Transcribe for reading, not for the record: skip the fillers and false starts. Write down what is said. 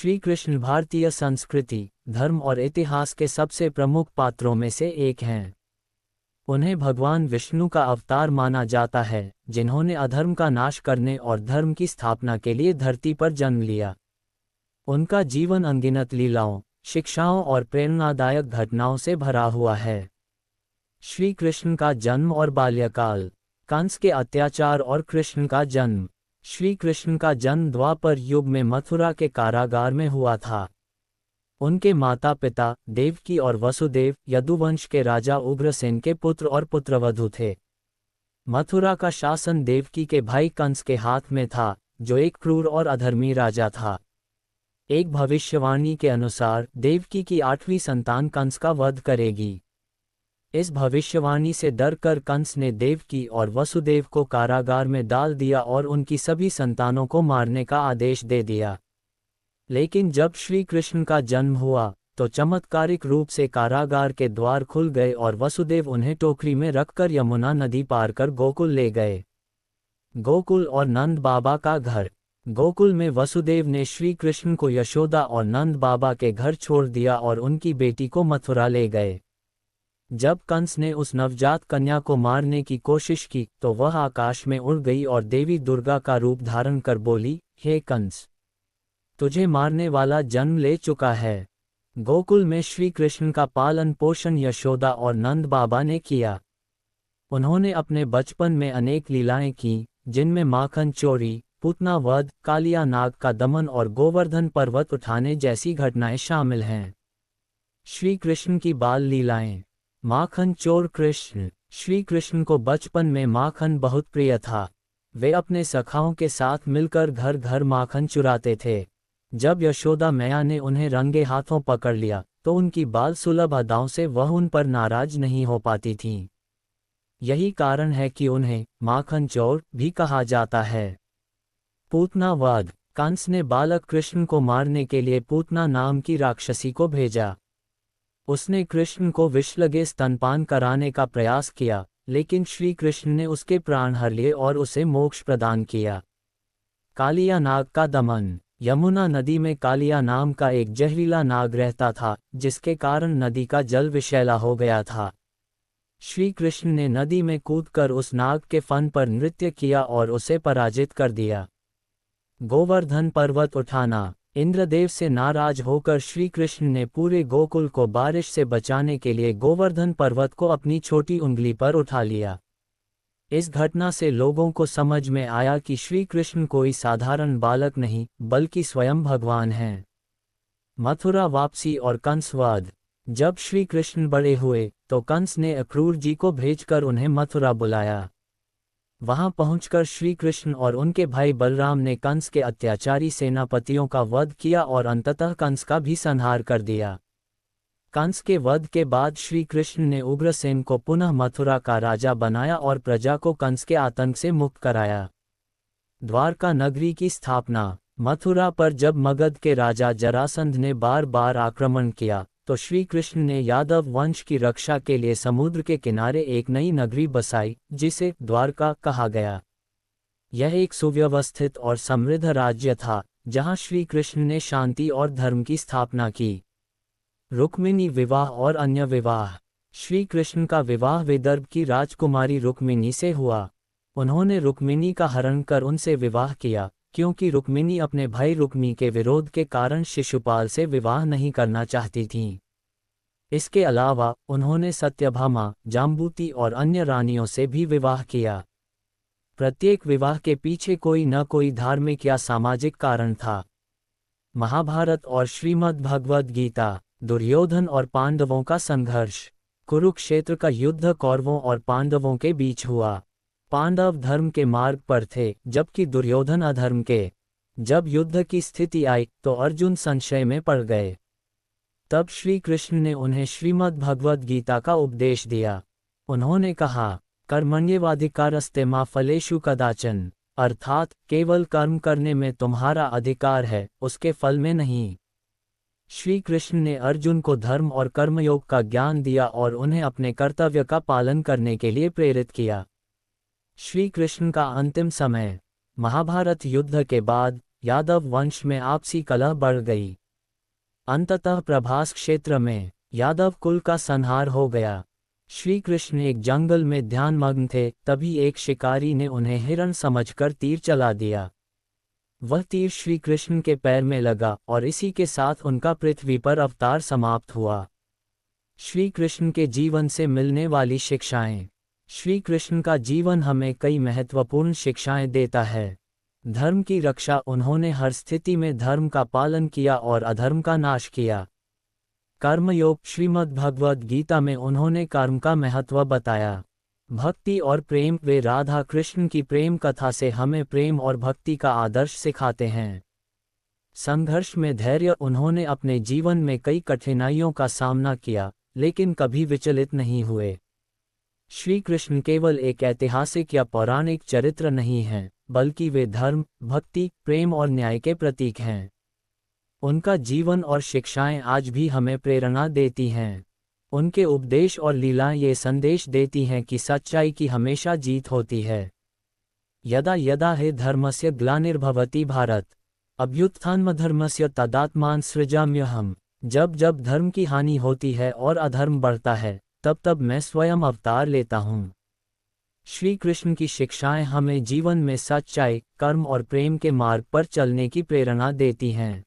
श्री कृष्ण भारतीय संस्कृति, धर्म और इतिहास के सबसे प्रमुख पात्रों में से एक हैं। उन्हें भगवान विष्णु का अवतार माना जाता है, जिन्होंने अधर्म का नाश करने और धर्म की स्थापना के लिए धरती पर जन्म लिया। उनका जीवन अनगिनत लीलाओं, शिक्षाओं और प्रेरणादायक घटनाओं से भरा हुआ है। श्री कृष्ण का जन्म और बाल्यकाल। कंस के अत्याचार और कृष्ण का जन्म। श्री कृष्ण का जन्म द्वापर युग में मथुरा के कारागार में हुआ था। उनके माता पिता देवकी और वसुदेव यदुवंश के राजा उग्रसेन के पुत्र और पुत्रवधू थे। मथुरा का शासन देवकी के भाई कंस के हाथ में था, जो एक क्रूर और अधर्मी राजा था। एक भविष्यवाणी के अनुसार देवकी की 8वीं संतान कंस का वध करेगी। इस भविष्यवाणी से डरकर कंस ने देवकी और वसुदेव को कारागार में डाल दिया और उनकी सभी संतानों को मारने का आदेश दे दिया। लेकिन जब श्री कृष्ण का जन्म हुआ तो चमत्कारिक रूप से कारागार के द्वार खुल गए और वसुदेव उन्हें टोकरी में रखकर यमुना नदी पार कर गोकुल ले गए। गोकुल और नंद बाबा का घर। गोकुल में वसुदेव ने श्री कृष्ण को यशोदा और नंद बाबा के घर छोड़ दिया और उनकी बेटी को मथुरा ले गए। जब कंस ने उस नवजात कन्या को मारने की कोशिश की तो वह आकाश में उड़ गई और देवी दुर्गा का रूप धारण कर बोली, हे कंस, तुझे मारने वाला जन्म ले चुका है। गोकुल में श्री कृष्ण का पालन पोषण यशोदा और नंद बाबा ने किया। उन्होंने अपने बचपन में अनेक लीलाएं की, जिनमें माखन चोरी, पूतना वध, कालिया नाग का दमन और गोवर्धन पर्वत उठाने जैसी घटनाएं शामिल हैं। श्री कृष्ण की बाल लीलाएं। माखन चोर कृष्ण। श्री कृष्ण को बचपन में माखन बहुत प्रिय था। वे अपने सखाओं के साथ मिलकर घर घर माखन चुराते थे। जब यशोदा मैया ने उन्हें रंगे हाथों पकड़ लिया तो उनकी बाल सुलभ अदाओं से वह उन पर नाराज नहीं हो पाती थीं। यही कारण है कि उन्हें माखन चोर भी कहा जाता है। पूतना वध। कंस ने बालक कृष्ण को मारने के लिए पूतना नाम की राक्षसी को भेजा। उसने कृष्ण को विष लगे स्तनपान कराने का प्रयास किया, लेकिन श्री कृष्ण ने उसके प्राण हर लिए और उसे मोक्ष प्रदान किया। कालिया नाग का दमन। यमुना नदी में कालिया नाम का एक जहरीला नाग रहता था, जिसके कारण नदी का जल विषैला हो गया था। श्री कृष्ण ने नदी में कूदकर उस नाग के फन पर नृत्य किया और उसे पराजित कर दिया। गोवर्धन पर्वत उठाना। इंद्रदेव से नाराज होकर श्री कृष्ण ने पूरे गोकुल को बारिश से बचाने के लिए गोवर्धन पर्वत को अपनी छोटी उंगली पर उठा लिया। इस घटना से लोगों को समझ में आया कि श्री कृष्ण कोई साधारण बालक नहीं, बल्कि स्वयं भगवान हैं। मथुरा वापसी और कंस वध। जब श्री कृष्ण बड़े हुए तो कंस ने अक्रूर जी को भेजकर उन्हें मथुरा बुलाया। वहां पहुंचकर श्री कृष्ण और उनके भाई बलराम ने कंस के अत्याचारी सेनापतियों का वध किया और अंततः कंस का भी संहार कर दिया। कंस के वध के बाद श्री कृष्ण ने उग्रसेन को पुनः मथुरा का राजा बनाया और प्रजा को कंस के आतंक से मुक्त कराया। द्वारका नगरी की स्थापना। मथुरा पर जब मगध के राजा जरासंध ने बार बार आक्रमण किया तो श्री कृष्ण ने यादव वंश की रक्षा के लिए समुद्र के किनारे एक नई नगरी बसाई, जिसे द्वारका कहा गया। यह एक सुव्यवस्थित और समृद्ध राज्य था, जहां श्री कृष्ण ने शांति और धर्म की स्थापना की। रुक्मिणी विवाह और अन्य विवाह। श्री कृष्ण का विवाह विदर्भ की राजकुमारी रुक्मिणी से हुआ। उन्होंने रुक्मिणी का हरण कर उनसे विवाह किया, क्योंकि रुक्मिणी अपने भाई रुक्मी के विरोध के कारण शिशुपाल से विवाह नहीं करना चाहती थीं। इसके अलावा उन्होंने सत्यभामा, जाम्बूती और अन्य रानियों से भी विवाह किया। प्रत्येक विवाह के पीछे कोई न कोई धार्मिक या सामाजिक कारण था। महाभारत और श्रीमद् भगवद गीता। दुर्योधन और पांडवों का संघर्ष। कुरुक्षेत्र का युद्ध कौरवों और पांडवों के बीच हुआ। पांडव धर्म के मार्ग पर थे, जबकि दुर्योधन अधर्म के। जब युद्ध की स्थिति आई तो अर्जुन संशय में पड़ गए। तब श्री कृष्ण ने उन्हें श्रीमद् भगवद गीता का उपदेश दिया। उन्होंने कहा, कर्मण्येवाधिकारस्ते मा फलेषु कदाचन, अर्थात केवल कर्म करने में तुम्हारा अधिकार है, उसके फल में नहीं। श्री कृष्ण ने अर्जुन को धर्म और कर्मयोग का ज्ञान दिया और उन्हें अपने कर्तव्य का पालन करने के लिए प्रेरित किया। श्री कृष्ण का अंतिम समय। महाभारत युद्ध के बाद यादव वंश में आपसी कलह बढ़ गई। अंततः प्रभास क्षेत्र में यादव कुल का संहार हो गया। श्री कृष्ण एक जंगल में ध्यानमग्न थे, तभी एक शिकारी ने उन्हें हिरण समझकर तीर चला दिया। वह तीर श्री कृष्ण के पैर में लगा और इसी के साथ उनका पृथ्वी पर अवतार समाप्त हुआ। श्री कृष्ण के जीवन से मिलने वाली शिक्षाएं। श्री कृष्ण का जीवन हमें कई महत्वपूर्ण शिक्षाएं देता है। धर्म की रक्षा, उन्होंने हर स्थिति में धर्म का पालन किया और अधर्म का नाश किया। कर्मयोग, श्रीमद् भगवद गीता में उन्होंने कर्म का महत्व बताया। भक्ति और प्रेम, वे राधा कृष्ण की प्रेम कथा से हमें प्रेम और भक्ति का आदर्श सिखाते हैं। संघर्ष में धैर्य, उन्होंने अपने जीवन में कई कठिनाइयों का सामना किया लेकिन कभी विचलित नहीं हुए। श्री कृष्ण केवल एक ऐतिहासिक या पौराणिक चरित्र नहीं हैं, बल्कि वे धर्म, भक्ति, प्रेम और न्याय के प्रतीक हैं। उनका जीवन और शिक्षाएं आज भी हमें प्रेरणा देती हैं। उनके उपदेश और लीलाएं ये संदेश देती हैं कि सच्चाई की हमेशा जीत होती है। यदा यदा हि धर्मस्य ग्लानिर्भवति भारत, अभ्युत्थानमधर्मस्य तदात्मान सृजाम्यहम्। जब जब धर्म की हानि होती है और अधर्म बढ़ता है, तब तब मैं स्वयं अवतार लेता हूँ। श्री कृष्ण की शिक्षाएं हमें जीवन में सच्चाई, कर्म और प्रेम के मार्ग पर चलने की प्रेरणा देती हैं।